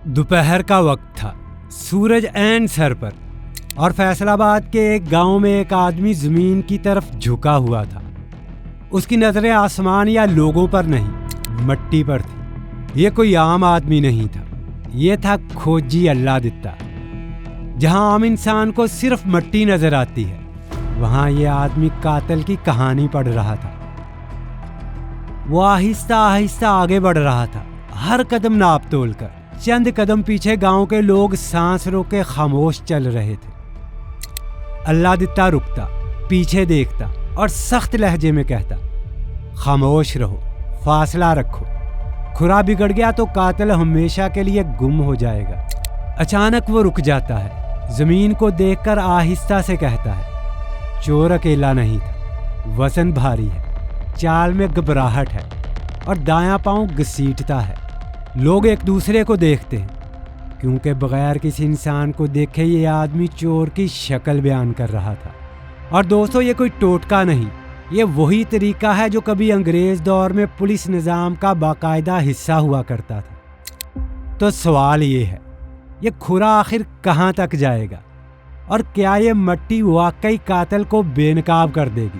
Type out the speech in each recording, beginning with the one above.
دوپہر کا وقت تھا، سورج عین سر پر، اور فیصل آباد کے ایک گاؤں میں ایک آدمی زمین کی طرف جھکا ہوا تھا۔ اس کی نظریں آسمان یا لوگوں پر نہیں، مٹی پر تھی۔ یہ کوئی عام آدمی نہیں تھا، یہ تھا کھوجی اللہ دتا۔ جہاں عام انسان کو صرف مٹی نظر آتی ہے، وہاں یہ آدمی قاتل کی کہانی پڑھ رہا تھا۔ وہ آہستہ آہستہ آگے بڑھ رہا تھا، ہر قدم ناپ تول کر۔ چند قدم پیچھے گاؤں کے لوگ سانس روکے خاموش چل رہے تھے۔ اللہ دتا رکتا، پیچھے دیکھتا اور سخت لہجے میں کہتا، خاموش رہو، فاصلہ رکھو، کھرا بگڑ گیا تو قاتل ہمیشہ کے لیے گم ہو جائے گا۔ اچانک وہ رک جاتا ہے، زمین کو دیکھ کر آہستہ سے کہتا ہے، چور اکیلا نہیں تھا، وزن بھاری ہے، چال میں گھبراہٹ ہے اور دایاں پاؤں گھسیٹتا ہے۔ لوگ ایک دوسرے کو دیکھتے ہیں، کیونکہ بغیر کسی انسان کو دیکھے یہ آدمی چور کی شکل بیان کر رہا تھا۔ اور دوستو، یہ کوئی ٹوٹکا نہیں، یہ وہی طریقہ ہے جو کبھی انگریز دور میں پولیس نظام کا باقاعدہ حصہ ہوا کرتا تھا۔ تو سوال یہ ہے، یہ کھرا آخر کہاں تک جائے گا؟ اور کیا یہ مٹی واقعی قاتل کو بے نقاب کر دے گی؟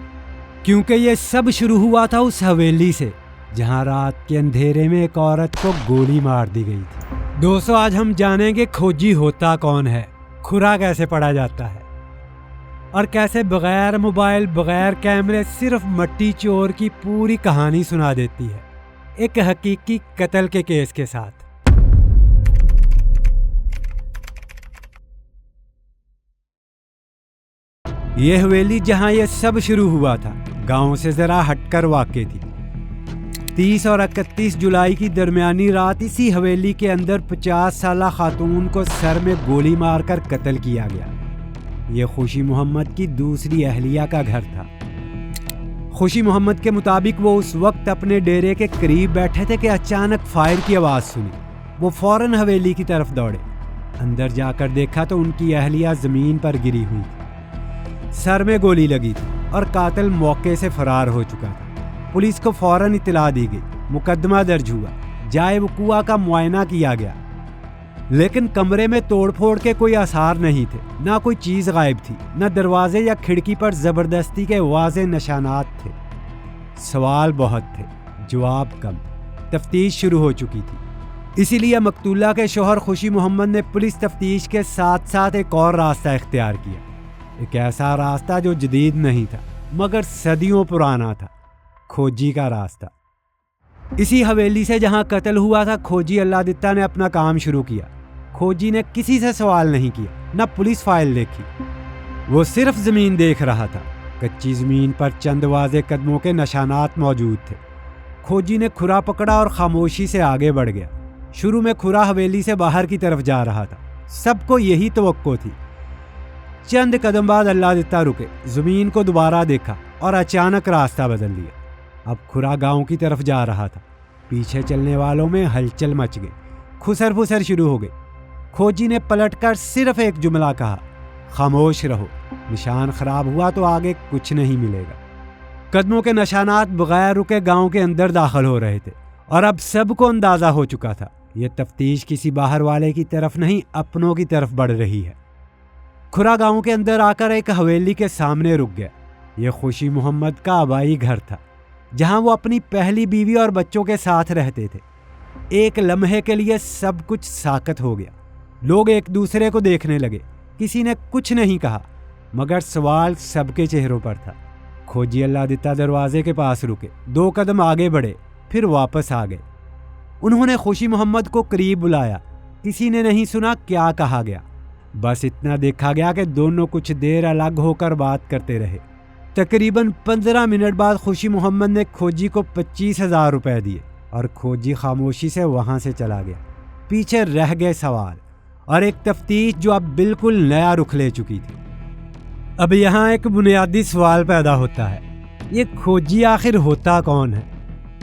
کیونکہ یہ سب شروع ہوا تھا اس حویلی سے جہاں رات کے اندھیرے میں ایک عورت کو گولی مار دی گئی تھی۔ دوستو، آج ہم جانیں گے کھوجی ہوتا کون ہے، کھرا کیسے پڑا جاتا ہے، اور کیسے بغیر موبائل، بغیر کیمرے، صرف مٹی چور کی پوری کہانی سنا دیتی ہے، ایک حقیقی قتل کے کیس کے ساتھ۔ یہ حویلی جہاں یہ سب شروع ہوا تھا، گاؤں سے ذرا ہٹ کر واقع تھی۔ 30 اور 31 جولائی کی درمیانی رات اسی حویلی کے اندر 50 سالہ خاتون کو سر میں گولی مار کر قتل کیا گیا۔ یہ خوشی محمد کی دوسری اہلیہ کا گھر تھا۔ خوشی محمد کے مطابق وہ اس وقت اپنے ڈیرے کے قریب بیٹھے تھے کہ اچانک فائر کی آواز سنی۔ وہ فوراً حویلی کی طرف دوڑے۔ اندر جا کر دیکھا تو ان کی اہلیہ زمین پر گری ہوئی تھی، سر میں گولی لگی تھی اور قاتل موقع سے فرار ہو چکا تھا۔ پولیس کو فوراً اطلاع دی گئی، مقدمہ درج ہوا، جائے وقوع کا معائنہ کیا گیا، لیکن کمرے میں توڑ پھوڑ کے کوئی آثار نہیں تھے، نہ کوئی چیز غائب تھی، نہ دروازے یا کھڑکی پر زبردستی کے واضح نشانات تھے۔ سوال بہت تھے، جواب کم۔ تفتیش شروع ہو چکی تھی، اسی لیے مقتولہ کے شوہر خوشی محمد نے پولیس تفتیش کے ساتھ ساتھ ایک اور راستہ اختیار کیا، ایک ایسا راستہ جو جدید نہیں تھا مگر صدیوں پرانا تھا، کھوجی کا راستہ۔ اسی حویلی سے جہاں قتل ہوا تھا، کھوجی اللہ دتا نے اپنا کام شروع کیا۔ کھوجی نے کسی سے سوال نہیں کیا، نہ پولیس فائل دیکھی، وہ صرف زمین دیکھ رہا تھا۔ کچی زمین پر چند واضح قدموں کے نشانات موجود تھے۔ کھوجی نے کھرا پکڑا اور خاموشی سے آگے بڑھ گیا۔ شروع میں کھرا حویلی سے باہر کی طرف جا رہا تھا، سب کو یہی توقع تھی۔ چند قدم بعد اللہ دتا رکے، زمین کو دوبارہ دیکھا اور اچانک راستہ بدل لیا۔ اب کھرا گاؤں کی طرف جا رہا تھا۔ پیچھے چلنے والوں میں ہلچل مچ گئی، کھسر پھسر شروع ہو گئی۔ کھوجی نے پلٹ کر صرف ایک جملہ کہا، خاموش رہو، نشان خراب ہوا تو آگے کچھ نہیں ملے گا۔ قدموں کے نشانات بغیر رکے گاؤں کے اندر داخل ہو رہے تھے، اور اب سب کو اندازہ ہو چکا تھا، یہ تفتیش کسی باہر والے کی طرف نہیں، اپنوں کی طرف بڑھ رہی ہے۔ کھرا گاؤں کے اندر آ کر ایک حویلی کے سامنے رک گیا۔ یہ خوشی محمد کا آبائی گھر تھا، جہاں وہ اپنی پہلی بیوی اور بچوں کے ساتھ رہتے تھے۔ ایک لمحے کے لیے سب کچھ ساکت ہو گیا۔ لوگ ایک دوسرے کو دیکھنے لگے، کسی نے کچھ نہیں کہا، مگر سوال سب کے چہروں پر تھا۔ کھوجی اللہ دتا دروازے کے پاس رکے، 2 قدم آگے بڑھے، پھر واپس آ گئے۔ انہوں نے خوشی محمد کو قریب بلایا۔ کسی نے نہیں سنا کیا کہا گیا، بس اتنا دیکھا گیا کہ دونوں کچھ دیر الگ ہو کر بات کرتے رہے۔ تقریباً 15 منٹ بعد خوشی محمد نے کھوجی کو 25,000 روپے دیے اور کھوجی خاموشی سے وہاں سے چلا گیا۔ پیچھے رہ گئے سوال اور ایک تفتیش جو اب بالکل نیا رخ لے چکی تھی۔ اب یہاں ایک بنیادی سوال پیدا ہوتا ہے، یہ کھوجی آخر ہوتا کون ہے،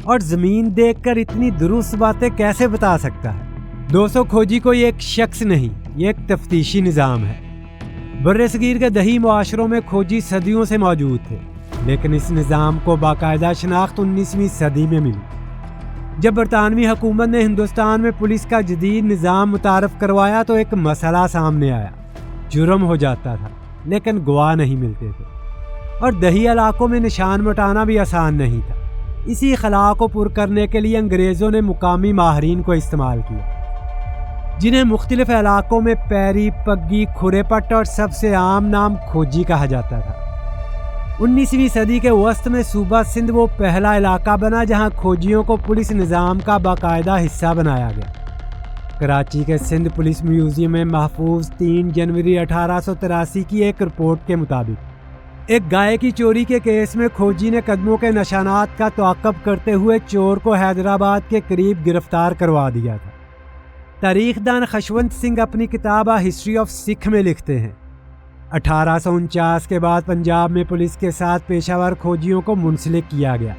اور زمین دیکھ کر اتنی درست باتیں کیسے بتا سکتا ہے؟ دوستو، کھوجی کوئی ایک شخص نہیں، یہ ایک تفتیشی نظام ہے۔ بر صغیر کے دیہی معاشروں میں کھوجی صدیوں سے موجود تھے، لیکن اس نظام کو باقاعدہ شناخت 19ویں صدی میں ملی۔ جب برطانوی حکومت نے ہندوستان میں پولیس کا جدید نظام متعارف کروایا تو ایک مسئلہ سامنے آیا۔ جرم ہو جاتا تھا لیکن گواہ نہیں ملتے تھے، اور دیہی علاقوں میں نشان مٹانا بھی آسان نہیں تھا۔ اسی خلا کو پر کرنے کے لیے انگریزوں نے مقامی ماہرین کو استعمال کیا، جنہیں مختلف علاقوں میں پیری، پگی، کھرے پٹ اور سب سے عام نام کھوجی کہا جاتا تھا۔ 19ویں صدی کے وسط میں صوبہ سندھ وہ پہلا علاقہ بنا جہاں کھوجیوں کو پولیس نظام کا باقاعدہ حصہ بنایا گیا۔ کراچی کے سندھ پولیس میوزیم میں محفوظ 3 جنوری 1883 کی ایک رپورٹ کے مطابق ایک گائے کی چوری کے کیس میں کھوجی نے قدموں کے نشانات کا تعاقب کرتے ہوئے چور کو حیدرآباد کے قریب گرفتار کروا دیا تھا۔ تاریخ دان خشونت سنگھ اپنی کتاب ہسٹری آف سکھ میں لکھتے ہیں 1849 کے بعد پنجاب میں پولیس کے ساتھ پیشہ ور کھوجیوں کو منسلک کیا گیا،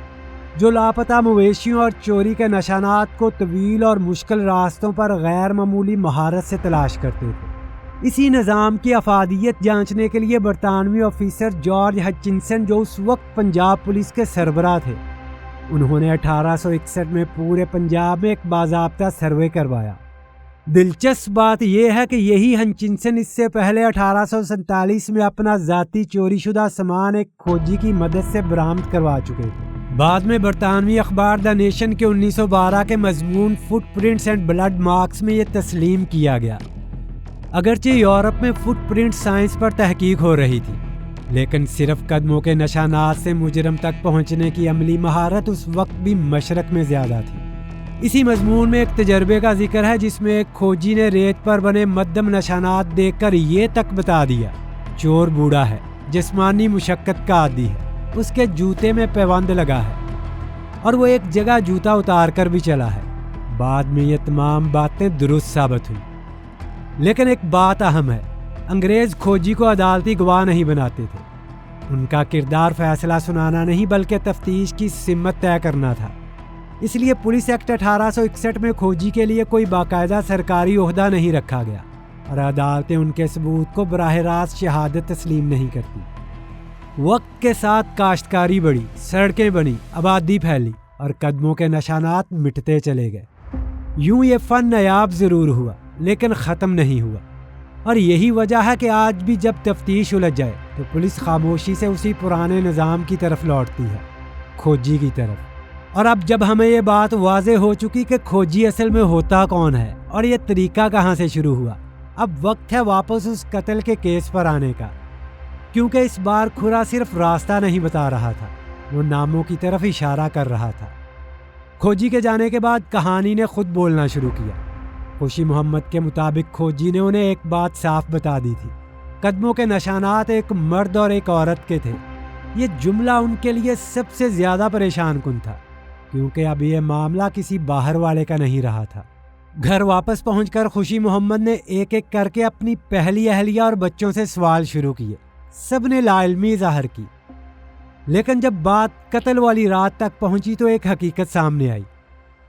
جو لاپتہ مویشیوں اور چوری کے نشانات کو طویل اور مشکل راستوں پر غیر معمولی مہارت سے تلاش کرتے تھے۔ اسی نظام کی افادیت جانچنے کے لیے برطانوی آفیسر جارج ہچنسن، جو اس وقت پنجاب پولیس کے سربراہ تھے، انہوں نے 1861 میں پورے پنجاب میں ایک باضابطہ سروے کروایا۔ دلچسپ بات یہ ہے کہ یہی ہچنسن اس سے پہلے 1847 میں اپنا ذاتی چوری شدہ سامان ایک کھوجی کی مدد سے برآمد کروا چکے تھے۔ بعد میں برطانوی اخبار دا نیشن کے 1912 کے مضمون footprints and blood marks میں یہ تسلیم کیا گیا۔ اگرچہ یورپ میں فٹ پرنٹ سائنس پر تحقیق ہو رہی تھی، لیکن صرف قدموں کے نشانات سے مجرم تک پہنچنے کی عملی مہارت اس وقت بھی مشرق میں زیادہ تھی۔ اسی مضمون میں ایک تجربے کا ذکر ہے جس میں ایک کھوجی نے ریت پر بنے مدھم نشانات دیکھ کر یہ تک بتا دیا چور بوڑھا ہے، جسمانی مشقت کا عادی ہے، اس کے جوتے میں پیوند لگا ہے، اور وہ ایک جگہ جوتا اتار کر بھی چلا ہے۔ بعد میں یہ تمام باتیں درست ثابت ہوئی، لیکن ایک بات اہم ہے، انگریز کھوجی کو عدالتی گواہ نہیں بناتے تھے۔ ان کا کردار فیصلہ سنانا نہیں بلکہ تفتیش کی سمت طے کرنا تھا۔ اس لیے پولیس ایکٹ 1861 میں کھوجی کے لیے کوئی باقاعدہ سرکاری عہدہ نہیں رکھا گیا، اور عدالتیں ان کے ثبوت کو براہ راست شہادت تسلیم نہیں کرتی۔ وقت کے ساتھ کاشتکاری بڑھی، سڑکیں بنی، آبادی پھیلی، اور قدموں کے نشانات مٹتے چلے گئے۔ یوں یہ فن نایاب ضرور ہوا لیکن ختم نہیں ہوا، اور یہی وجہ ہے کہ آج بھی جب تفتیش الجھ جائے تو پولیس خاموشی سے اسی پرانے نظام کی طرف لوٹتی ہے، کھوجی کی طرف۔ اور اب جب ہمیں یہ بات واضح ہو چکی کہ کھوجی اصل میں ہوتا کون ہے اور یہ طریقہ کہاں سے شروع ہوا، اب وقت ہے واپس اس قتل کے کیس پر آنے کا، کیونکہ اس بار کھرا صرف راستہ نہیں بتا رہا تھا، وہ ناموں کی طرف اشارہ کر رہا تھا۔ کھوجی کے جانے کے بعد کہانی نے خود بولنا شروع کیا۔ خوشی محمد کے مطابق کھوجی نے انہیں ایک بات صاف بتا دی تھی، قدموں کے نشانات ایک مرد اور ایک عورت کے تھے۔ یہ جملہ ان کے لیے سب سے زیادہ پریشان کن تھا، کیونکہ اب یہ معاملہ کسی باہر والے کا نہیں رہا تھا۔ گھر واپس پہنچ کر خوشی محمد نے ایک ایک کر کے اپنی پہلی اہلیہ اور بچوں سے سوال شروع کیے۔ سب نے لا علمی ظاہر کی، لیکن جب بات قتل والی رات تک پہنچی تو ایک حقیقت سامنے آئی۔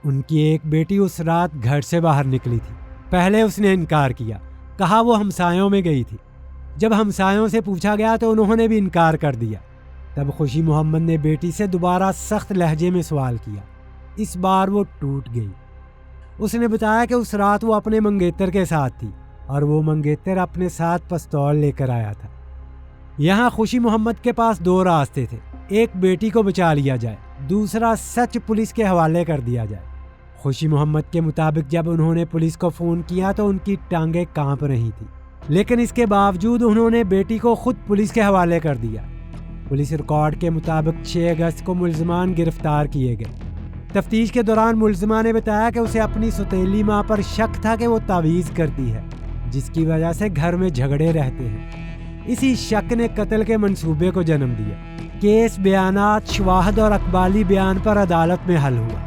ان کی ایک بیٹی اس رات گھر سے باہر نکلی تھی۔ پہلے اس نے انکار کیا، کہا وہ ہمسایوں میں گئی تھی۔ جب ہمسایوں سے پوچھا گیا تو انہوں نے بھی انکار کر دیا۔ تب خوشی محمد نے بیٹی سے دوبارہ سخت لہجے میں سوال کیا۔ اس بار وہ ٹوٹ گئی۔ اس نے بتایا کہ اس رات وہ اپنے منگیتر کے ساتھ تھی، اور وہ منگیتر اپنے ساتھ پستول لے کر آیا تھا۔ یہاں خوشی محمد کے پاس 2 راستے تھے، ایک بیٹی کو بچا لیا جائے، دوسرا سچ پولیس کے حوالے کر دیا جائے۔ خوشی محمد کے مطابق جب انہوں نے پولیس کو فون کیا تو ان کی ٹانگیں کانپ رہی تھیں، لیکن اس کے باوجود انہوں نے بیٹی کو خود پولیس کے حوالے کر دیا۔ پولیس ریکارڈ کے مطابق 6 اگست کو ملزمان گرفتار کیے گئے۔ تفتیش کے دوران ملزمہ نے بتایا کہ اسے اپنی سوتیلی ماں پر شک تھا کہ وہ تعویذ کرتی ہے، جس کی وجہ سے گھر میں جھگڑے رہتے ہیں۔ اسی شک نے قتل کے منصوبے کو جنم دیا۔ کیس بیانات، شواہد اور اقبالی بیان پر عدالت میں حل ہوا،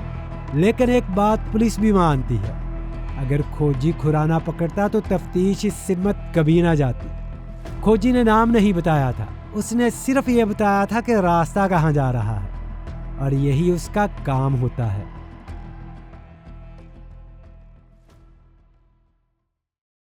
لیکن ایک بات پولیس بھی مانتی ہے، اگر کھوجی کھرا نہ پکڑتا تو تفتیش اس سمت کبھی نہ جاتی۔ کھوجی نے نام نہیں بتایا تھا، اس نے صرف یہ بتایا تھا کہ راستہ کہاں جا رہا ہے، اور یہی اس کا کام ہوتا ہے۔